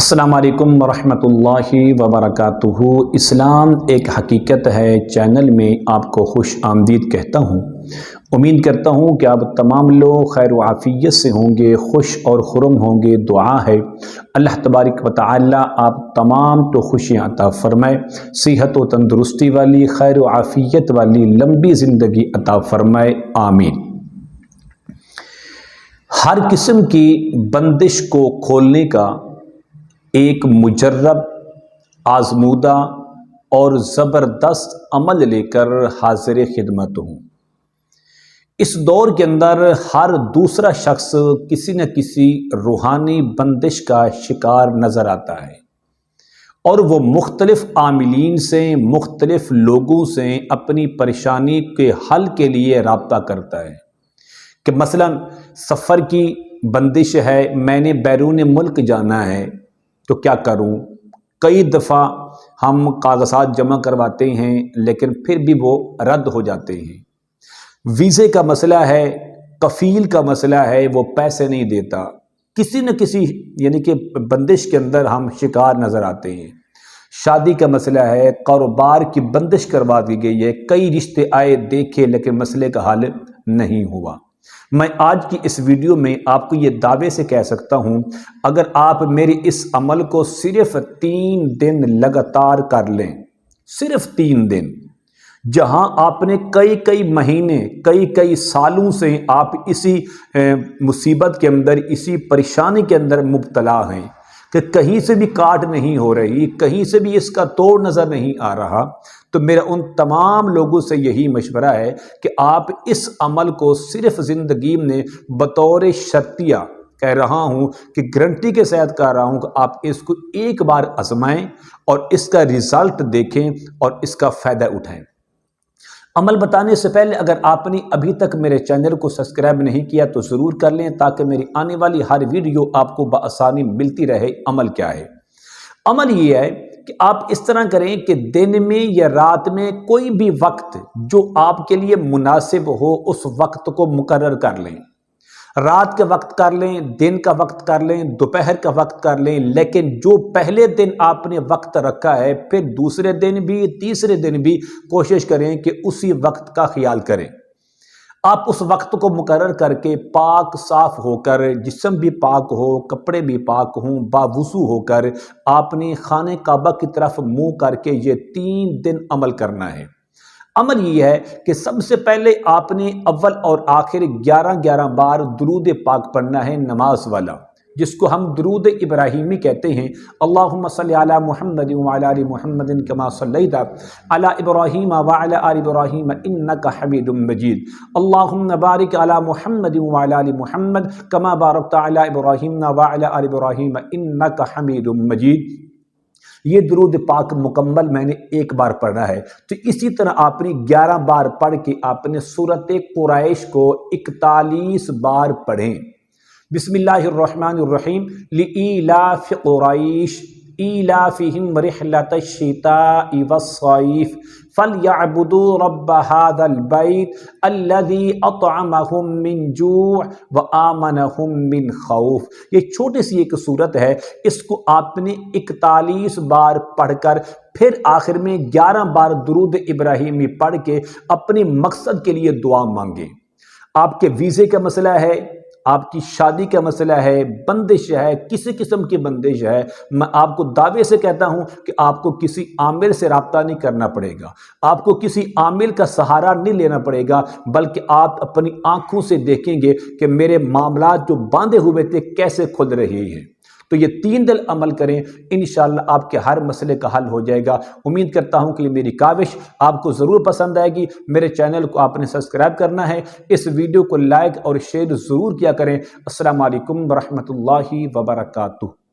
السلام علیکم ورحمۃ اللہ وبرکاتہ۔ اسلام ایک حقیقت ہے چینل میں آپ کو خوش آمدید کہتا ہوں۔ امید کرتا ہوں کہ آپ تمام لوگ خیر و عافیت سے ہوں گے، خوش اور خرم ہوں گے۔ دعا ہے اللہ تبارک و تعالی آپ تمام تو خوشیاں عطا فرمائے، صحت و تندرستی والی، خیر و عافیت والی لمبی زندگی عطا فرمائے، آمین۔ ہر قسم کی بندش کو کھولنے کا ایک مجرب، آزمودہ اور زبردست عمل لے کر حاضر خدمت ہوں۔ اس دور کے اندر ہر دوسرا شخص کسی نہ کسی روحانی بندش کا شکار نظر آتا ہے، اور وہ مختلف عاملین سے، مختلف لوگوں سے اپنی پریشانی کے حل کے لیے رابطہ کرتا ہے کہ مثلا سفر کی بندش ہے، میں نے بیرون ملک جانا ہے تو کیا کروں؟ کئی دفعہ ہم کاغذات جمع کرواتے ہیں لیکن پھر بھی وہ رد ہو جاتے ہیں۔ ویزے کا مسئلہ ہے، کفیل کا مسئلہ ہے، وہ پیسے نہیں دیتا۔ کسی نہ کسی یعنی کہ بندش کے اندر ہم شکار نظر آتے ہیں۔ شادی کا مسئلہ ہے، کاروبار کی بندش کروا دی گئی ہے، کئی رشتے آئے دیکھے لیکن مسئلے کا حل نہیں ہوا۔ میں آج کی اس ویڈیو میں آپ کو یہ دعوے سے کہہ سکتا ہوں، اگر آپ میری اس عمل کو صرف 3 دن لگاتار کر لیں، صرف 3 دن، جہاں آپ نے کئی مہینے، کئی سالوں سے آپ اسی مصیبت کے اندر، اسی پریشانی کے اندر مبتلا ہیں کہ کہیں سے بھی کاٹ نہیں ہو رہی، کہیں سے بھی اس کا توڑ نظر نہیں آ رہا، تو میرا ان تمام لوگوں سے یہی مشورہ ہے کہ آپ اس عمل کو صرف زندگی میں بطور شرطیہ کہہ رہا ہوں کہ گارنٹی کے ساتھ کہہ رہا ہوں کہ آپ اس کو ایک بار آزمائیں اور اس کا رزلٹ دیکھیں اور اس کا فائدہ اٹھائیں۔ عمل بتانے سے پہلے اگر آپ نے ابھی تک میرے چینل کو سبسکرائب نہیں کیا تو ضرور کر لیں تاکہ میری آنے والی ہر ویڈیو آپ کو بآسانی ملتی رہے۔ عمل کیا ہے؟ عمل یہ ہے کہ آپ اس طرح کریں کہ دن میں یا رات میں کوئی بھی وقت جو آپ کے لیے مناسب ہو اس وقت کو مقرر کر لیں۔ رات کا وقت کر لیں، دن کا وقت کر لیں، دوپہر کا وقت کر لیں، لیکن جو پہلے دن آپ نے وقت رکھا ہے پھر دوسرے دن بھی، تیسرے دن بھی کوشش کریں کہ اسی وقت کا خیال کریں۔ آپ اس وقت کو مقرر کر کے پاک صاف ہو کر، جسم بھی پاک ہو، کپڑے بھی پاک ہوں، باوضو ہو کر آپ نے خانہ کعبہ کی طرف منہ کر کے یہ 3 دن عمل کرنا ہے۔ عمل یہ ہے کہ سب سے پہلے آپ نے اول اور آخر 11 بار درود پاک پڑھنا ہے، نماز والا، جس کو ہم درود ابراہیمی کہتے ہیں۔ اللہم صلی علی محمد وعلی آل محمد کما صلیت علی ابراہیم وعلی آل ابراہیم انک حمید مجید، اللہم بارک علی محمد وعلی آل محمد کما بارکت علی ابراہیم وعلی آل ابراہیم انک حمید مجید۔ یہ درود پاک مکمل میں نے 1 بار پڑھنا ہے، تو اسی طرح آپ نے 11 بار پڑھ کے آپ نے سورۃ قریش کو 41 بار پڑھیں۔ بسم اللہ الرحمن الرحیم، لإیلاف قریش ایلافہم رحلۃ الشتاء والصیف فلیعبدوا رب ھذا البیت الذی اطعمہم من جوع وآمنہم من خوف۔ یہ چھوٹی سی ایک سورت ہے، اس کو آپ نے 41 بار پڑھ کر پھر آخر میں 11 بار درود ابراہیمی پڑھ کے اپنے مقصد کے لیے دعا مانگیں۔ آپ کے ویزے کا مسئلہ ہے، آپ کی شادی کا مسئلہ ہے، بندش ہے، کسی قسم کی بندش ہے، میں آپ کو دعوے سے کہتا ہوں کہ آپ کو کسی عامل سے رابطہ نہیں کرنا پڑے گا، آپ کو کسی عامل کا سہارا نہیں لینا پڑے گا، بلکہ آپ اپنی آنکھوں سے دیکھیں گے کہ میرے معاملات جو باندھے ہوئے تھے کیسے کھل رہے ہیں۔ تو یہ 3 دن عمل کریں، انشاءاللہ آپ کے ہر مسئلے کا حل ہو جائے گا۔ امید کرتا ہوں کہ یہ میری کاوش آپ کو ضرور پسند آئے گی۔ میرے چینل کو آپ نے سبسکرائب کرنا ہے، اس ویڈیو کو لائک اور شیئر ضرور کیا کریں۔ السلام علیکم ورحمۃ اللہ وبرکاتہ۔